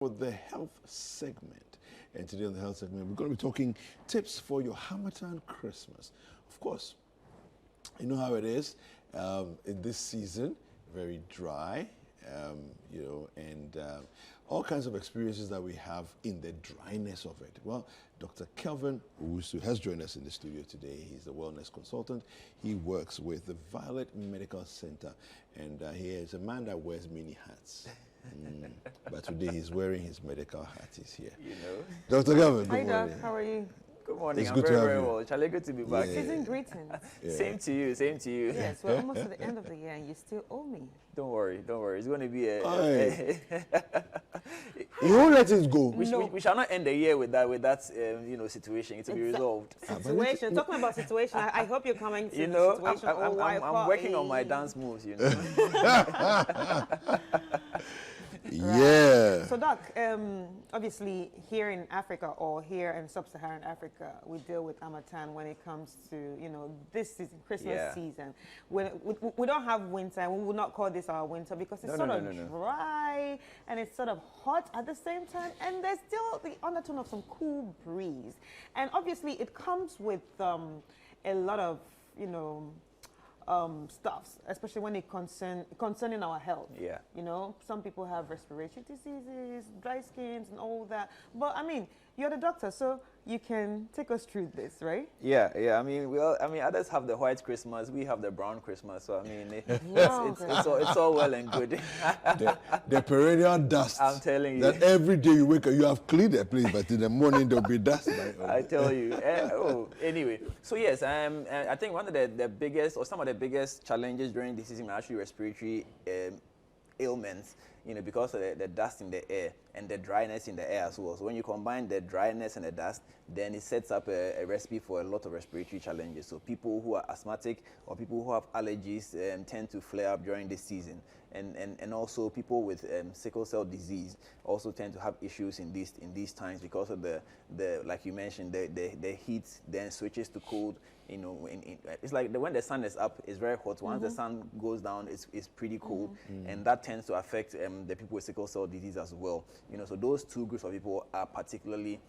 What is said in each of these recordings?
For the health segment. And today on the health segment, we're going to be talking tips for your harmattan Christmas. Of course, you know how it is in this season, very dry, and all kinds of experiences that we have in the dryness of it. Well, Dr. Kelvin Owusu has joined us in the studio today. He's a wellness consultant. He works with the Violet Medical Center, and he is a man that wears many hats. But today he's wearing his medical hat. He's here. You know. Dr. Kelvin, Hi, Doc. How are you? Good morning. It's I'm good to very, have very you. well. Charlie, good to be back. Yeah. Season greetings. Yeah. Same to you. Same to you. Yes, we're almost at the end of the year and you still owe me. Don't worry. Don't worry. It's going to be a. Aye. You won't let it go. We shall not end the year with that situation. It will be resolved. Situation. Talking about situation, I hope you're coming to You the situation. I'm working on my dance moves. You know. Yeah. So, Doc, obviously here in Africa or here in sub-Saharan Africa, we deal with harmattan when it comes to, this season, Christmas season. We don't have winter, and we would not call this our winter because it's dry and it's sort of hot at the same time, and there's still the undertone of some cool breeze. And obviously it comes with a lot of, stuffs, especially when it concerning our health. Yeah. Some people have respiratory diseases, dry skins, and all that. But I mean, you're the doctor, so you can take us through this, right? Yeah. I mean, others have the white Christmas. We have the brown Christmas. So I mean, it's all well and good. the perennial dust. I'm telling you. That every day you wake up, you have cleaned the place, but in the morning there'll be dust. I tell you. Anyway. So yes, I think one of the biggest, or some of the biggest challenges during this season are actually respiratory ailments. Because of the dust in the air and the dryness in the air as well. So when you combine the dryness and the dust, then it sets up a recipe for a lot of respiratory challenges. So people who are asthmatic or people who have allergies tend to flare up during this season. And also people with sickle cell disease also tend to have issues in these times because of the like you mentioned, the heat then switches to cold. It's like when the sun is up, it's very hot. Once the sun goes down, it's pretty cold, and that tends to affect the people with sickle cell disease as well. So those two groups of people are particularly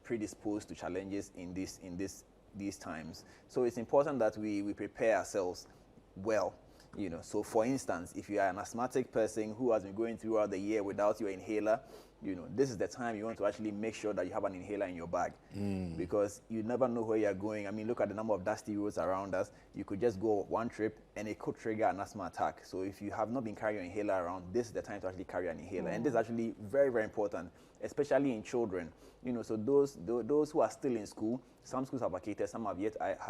predisposed to challenges in these times. So it's important that we prepare ourselves well. So for instance, if you are an asthmatic person who has been going throughout the year without your inhaler, this is the time you want to actually make sure that you have an inhaler in your bag, because you never know where you're going. I mean, look at the number of dusty roads around us. You could just go one trip and it could trigger an asthma attack. So if you have not been carrying your inhaler around, this is the time to actually carry an inhaler. And this is actually very, very important, especially in children. So those who are still in school, some schools have vacated, some have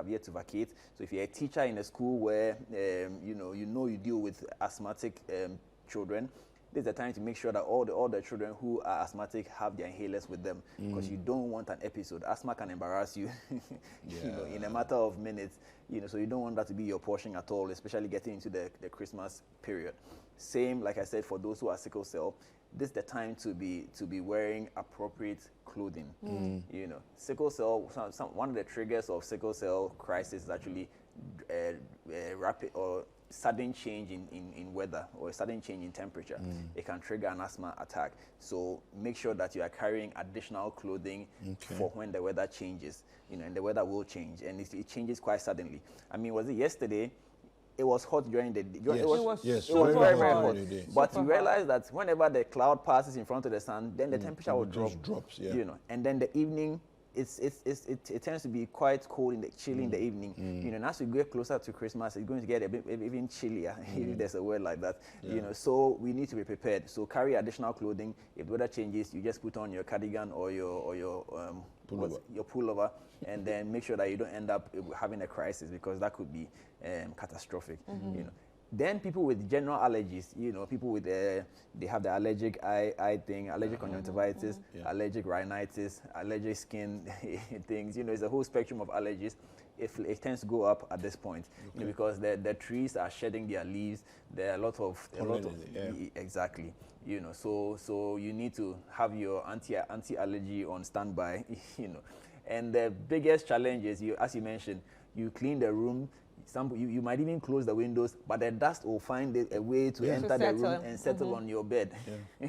yet to vacate. So if you're a teacher in a school where you deal with asthmatic children, this is the time to make sure that all the children who are asthmatic have their inhalers with them, because you don't want an episode. Asthma can embarrass you, in a matter of minutes. So you don't want that to be your portion at all, especially getting into the Christmas period. Same, like I said, for those who are sickle cell. This is the time to be wearing appropriate clothing. Sickle cell. One of the triggers of sickle cell crisis is actually rapid or sudden change in weather or a sudden change in temperature. It can trigger an asthma attack. So make sure that you are carrying additional clothing for when the weather changes. And the weather will change, and it changes quite suddenly. I mean, was it yesterday? It was hot during the day. Yes, it was very, very hot. But you realize that whenever the cloud passes in front of the sun, then the temperature will drop. Drops, And then the evening, it tends to be quite cold chilly in the evening. And as we get closer to Christmas, it's going to get a bit even chillier, if there's a word like that. So we need to be prepared. So carry additional clothing. If the weather changes, you just put on your cardigan or your pullover, and then make sure that you don't end up having a crisis, because that could be catastrophic. Then people with general allergies, people with they have the allergic eye thing, allergic conjunctivitis, allergic rhinitis, allergic skin things. It's a whole spectrum of allergies. It tends to go up at this point, because the trees are shedding their leaves. There are a lot of exactly. So you need to have your anti-allergy on standby. And the biggest challenge is, as you mentioned, you clean the room. You might even close the windows, but the dust will find a way to enter the room and settle on your bed. Yeah.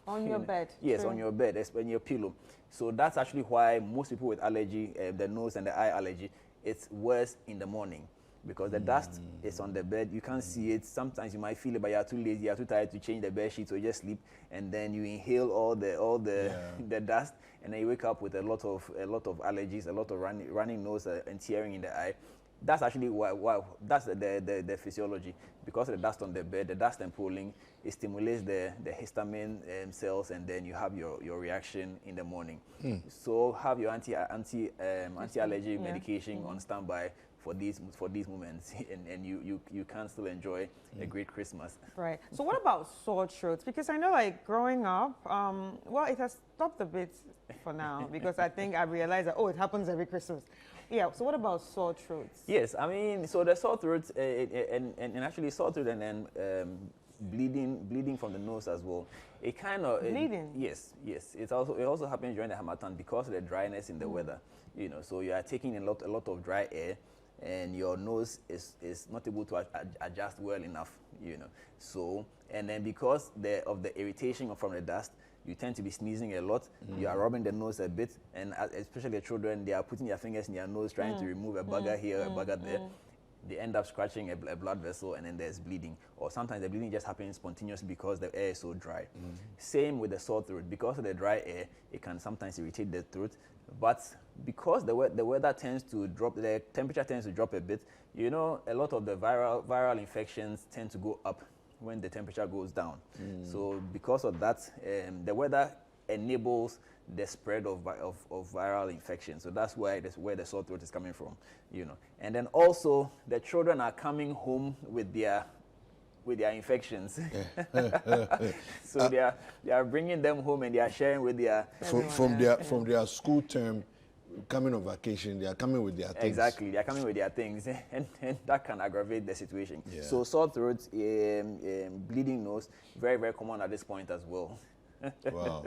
On your bed. Yes, true. On your bed, on your pillow. So that's actually why most people with allergy, the nose and the eye allergy, it's worse in the morning. Because the dust is on the bed, you can't see it. Sometimes you might feel it, but you're too lazy, you're too tired to change the bed sheet, so you just sleep, and then you inhale all the the dust, and then you wake up with a lot of allergies, a lot of running nose and tearing in the eye. That's actually why that's the physiology. Because of the dust on the bed, the dust and pollen, it stimulates the histamine cells, and then you have your reaction in the morning. So have your anti-allergy medication on standby for these moments, and you can still enjoy a great Christmas. Right. So what about sore throats? Because I know, like, growing up, well, it has stopped a bit for now, because I think I realized that, it happens every Christmas. Yeah. So what about sore throats? Yes, I mean, so the sore throat and actually sore throat and then bleeding from the nose as well. It kind of bleeding. Yes. It also happens during the harmattan because of the dryness in the weather. So you are taking a lot of dry air, and your nose is not able to adjust well enough. So, and then because of the irritation from the dust, you tend to be sneezing a lot. You are rubbing the nose a bit, and especially the children, they are putting their fingers in their nose trying to remove a bugger here, a bugger there. They end up scratching a blood vessel, and then there's bleeding. Or sometimes the bleeding just happens spontaneously because the air is so dry. Same with the sore throat. Because of the dry air, it can sometimes irritate the throat. But because the weather tends to drop, the temperature tends to drop a bit, a lot of the viral infections tend to go up when the temperature goes down. So because of that, the weather enables the spread of viral infection. So that's where the sore throat is coming from, And then also the children are coming home with their infections. So they are bringing them home, and they are sharing with their from their school term. Coming on vacation, they are coming with their things. Exactly, they are coming with their things, and that can aggravate the situation. Yeah. So sore throat, bleeding nose, very, very common at this point as well. Wow.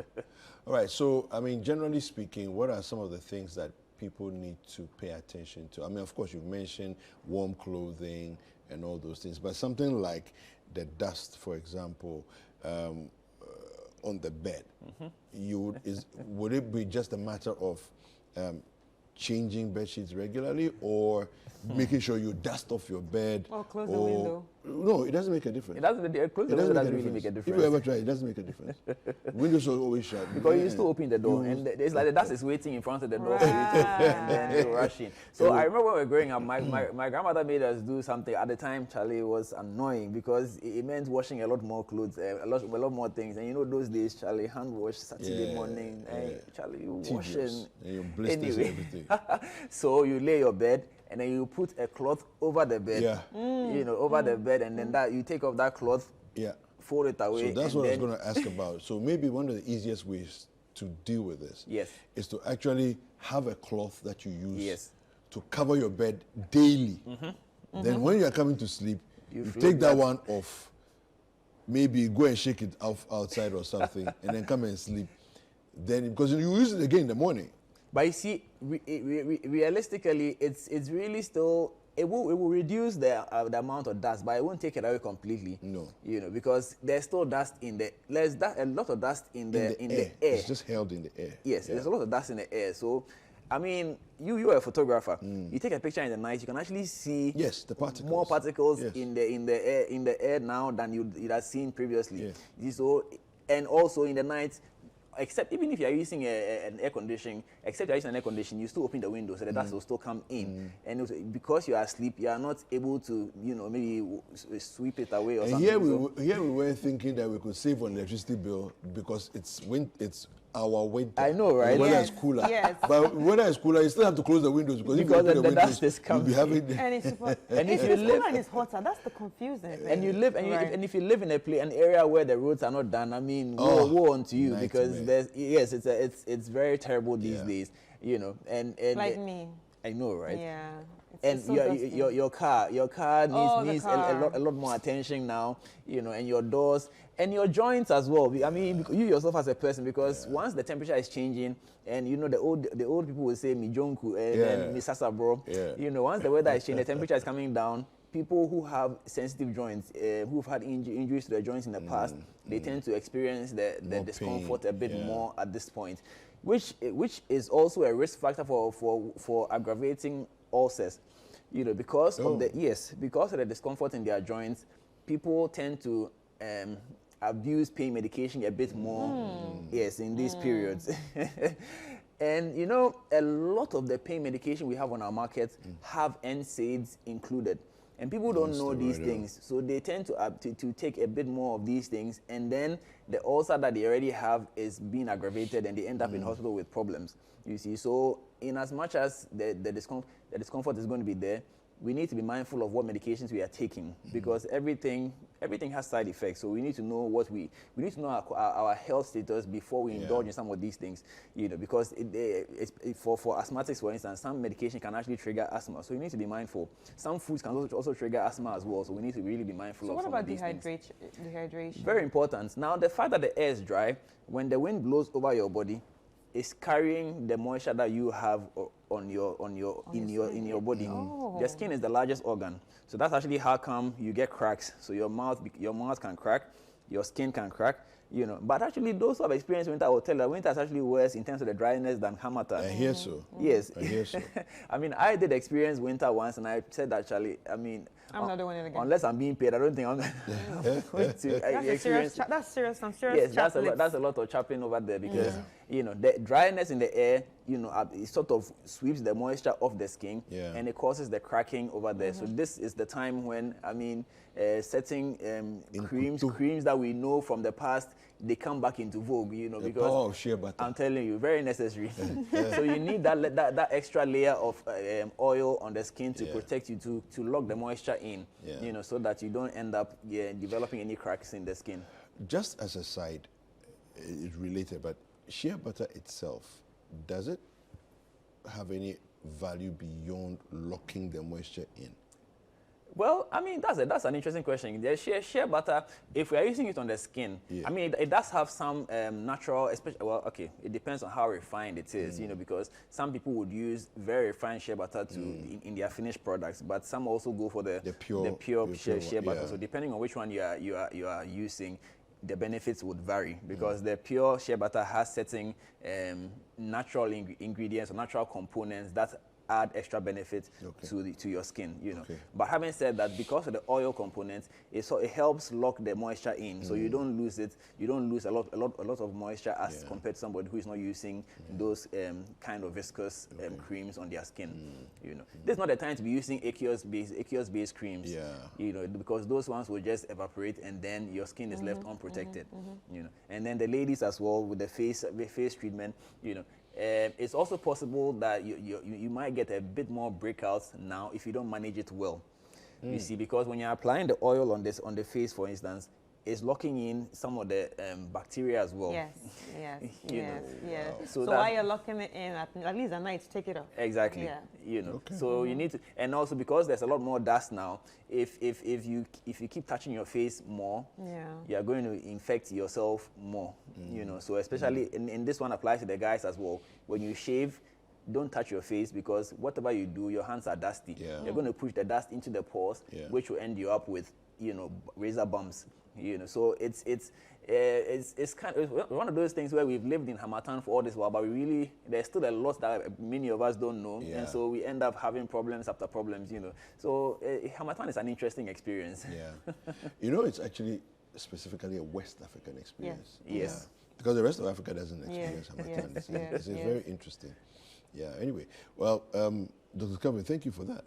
All right, so, I mean, generally speaking, what are some of the things that people need to pay attention to? I mean, of course, you've mentioned warm clothing and all those things, but something like the dust, for example, on the bed, would it be just a matter of changing bed sheets regularly, or making sure you dust off your bed, or close the window? No, it doesn't make a difference. Close the window doesn't really make a difference. If you ever try, it doesn't make a difference. Windows are always shut. Because you still open the door, and it's like the dust is waiting in front of the door for you to open, and then you rush in. So I remember when we were growing up, my grandmother made us do something. At the time, Charlie, was annoying because it meant washing a lot more clothes, a lot more things. And those days, Charlie, hand wash Saturday morning. Hey, Charlie, you washing. And your blisters and everything. So you lay your bed, and then you put a cloth over the bed, over the bed, and then you take off that cloth, fold it away. So that's what I was going to ask about. So maybe one of the easiest ways to deal with this is to actually have a cloth that you use to cover your bed daily. Then when you are coming to sleep, you take that one off, maybe go and shake it outside or something, and then come and sleep. Then, because you use it again in the morning. But you see, realistically, it's really still, it will reduce the amount of dust, but it won't take it away completely. No. Because there's still dust in the, a lot of dust in the air. It's just held in the air. Yes, there's a lot of dust in the air. So, I mean, you are a photographer. You take a picture in the night, you can actually see the particles. More particles in the air now than you'd have seen previously. So, and also in the night, except even if you are using an air conditioning, you still open the window so the dust will still come in. And also, because you are asleep, you are not able to, maybe sweep it away or something. Here we were thinking that we could save on electricity bill because it's our winter. I know, right? The weather is cooler. Yes. But when weather is cooler, you still have to close the windows because if you open the windows, dust is coming. You'll be having And it's cooler and it's hotter. That's the confusing thing. And you live, and if you live in an area where the roads are not done, I mean, woe unto you, because it's very terrible these days, And like me. I know, right? Yeah. And so dusty. your car needs car. a lot more attention now, and your doors and your joints as well. I mean, you yourself as a person, because once the temperature is changing, and the old people will say "mi jonku" and then "mi sasa bro." Once the weather is changing, the temperature is coming down. People who have sensitive joints, who've had injuries to their joints in the past, they tend to experience the discomfort a bit more at this point, which is also a risk factor for aggravating ulcers. Because of the discomfort in their joints, people tend to abuse pain medication a bit more. Yes, in these periods. And a lot of the pain medication we have on our market have NSAIDs included. And people don't know these things, so they tend to take a bit more of these things, and then the ulcer that they already have is being aggravated, and they end up in hospital with problems. You see, so in as much as the discomfort is going to be there, we need to be mindful of what medications we are taking, because everything has side effects. So we need to know we need to know our health status before we indulge in some of these things. Because for asthmatics, for instance, some medication can actually trigger asthma. So you need to be mindful. Some foods can also trigger asthma as well. So we need to really be mindful of some of these things. So what about dehydration? Very important. Now, the fact that the air is dry, when the wind blows over your body, is carrying the moisture that you have in your body. The skin is the largest organ, so that's actually how come you get cracks. So your mouth can crack, your skin can crack. But actually, those who have experienced winter will tell that winter is actually worse in terms of the dryness than harmattan. I hear so. Yes, I hear so. I mean, I did experience winter once, and I said that, Charlie, I mean, I'm not doing it again. Unless I'm being paid, I don't think I'm going to experience. That's serious. I'm serious. Yes, that's a lot of chapping over there, because the dryness in the air, it sort of sweeps the moisture off the skin, and it causes the cracking over there. So this is the time when, I mean, certain creams that we know from the past, they come back into vogue, because the power of shea butter. I'm telling you, very necessary. So you need that extra layer of oil on the skin to protect you, to lock the moisture in, so that you don't end up developing any cracks in the skin. Just as a side, it's related, but shea butter itself, does it have any value beyond locking the moisture in? Well, I mean, that's an interesting question. The shea butter, if we are using it on the skin, I mean, it does have some natural, it depends on how refined it is, because some people would use very refined shea butter in their finished products, but some also go for the pure shea butter. So depending on which one you are using, the benefits would vary, because the pure shea butter has certain natural ingredients or natural components that add extra benefit to your skin, But having said that, because of the oil component, it helps lock the moisture in, so you don't lose it. You don't lose a lot of moisture as compared to somebody who is not using those kind of viscous creams on their skin. This is not the time to be using aqueous-based creams, because those ones will just evaporate, and then your skin is left unprotected. And then the ladies as well, with the face treatment, it's also possible that you might get a bit more breakouts now if you don't manage it well. You see, because when you're applying the oil on the face, for instance, it's locking in some of the bacteria as well. Yes. So while you're locking it in, at least at night, take it off. Exactly. So you need to, and also because there's a lot more dust now, if you keep touching your face more, you're going to infect yourself more. So especially in this one applies to the guys as well. When you shave, don't touch your face, because whatever you do, your hands are dusty. You're going to push the dust into the pores, which will end you up with razor bumps. So it's kind of one of those things where we've lived in harmattan for all this while, but there's still a lot that many of us don't know, and so we end up having problems after problems. So harmattan is an interesting experience. It's actually specifically a West African experience. Yes. Because the rest of Africa doesn't experience harmattan. It's very interesting. Anyway, well, Dr. Calvin, thank you for that.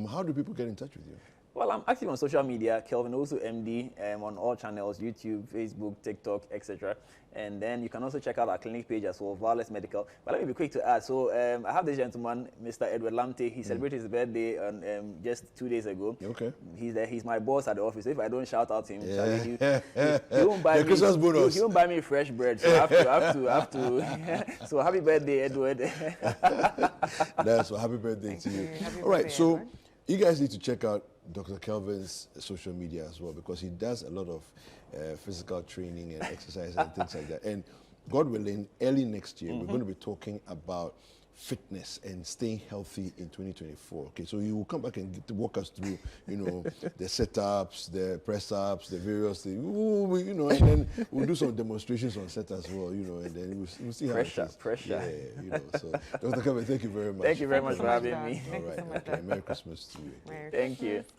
How do people get in touch with you? Well, I'm active on social media, Kelvin also MD, on all channels, YouTube, Facebook, TikTok, etc. And then you can also check out our clinic page as well, Wireless Medical. But let me be quick to add. So I have this gentleman, Mr. Edward Lamte. He celebrated his birthday on, just 2 days ago. Okay. He's my boss at the office. If I don't shout out to him, Yeah. he won't buy me. Christmas bonus. He won't buy me fresh bread. So I have to. So happy birthday, Edward. That's what. Happy birthday to you. Happy All right, birthday, so Edward. you guys need to check out Dr. Kelvin's social media as well, because he does a lot of physical training and exercise and things like that. And God willing, early next year, we're going to be talking about fitness and staying healthy in 2024. Okay, so you will come back and walk us through, you know, the setups, the press ups, the various things, you know, and then we'll do some demonstrations on set as well, you know, and then we'll see how it is. Pressure. Yeah, you know. So, Dr. Kelvin, thank you very much. Thank you very much for Thank you having so me. much, Dad. Thank All you right, so much, okay. Dad. Merry Christmas to you. Merry Thank you. Christmas.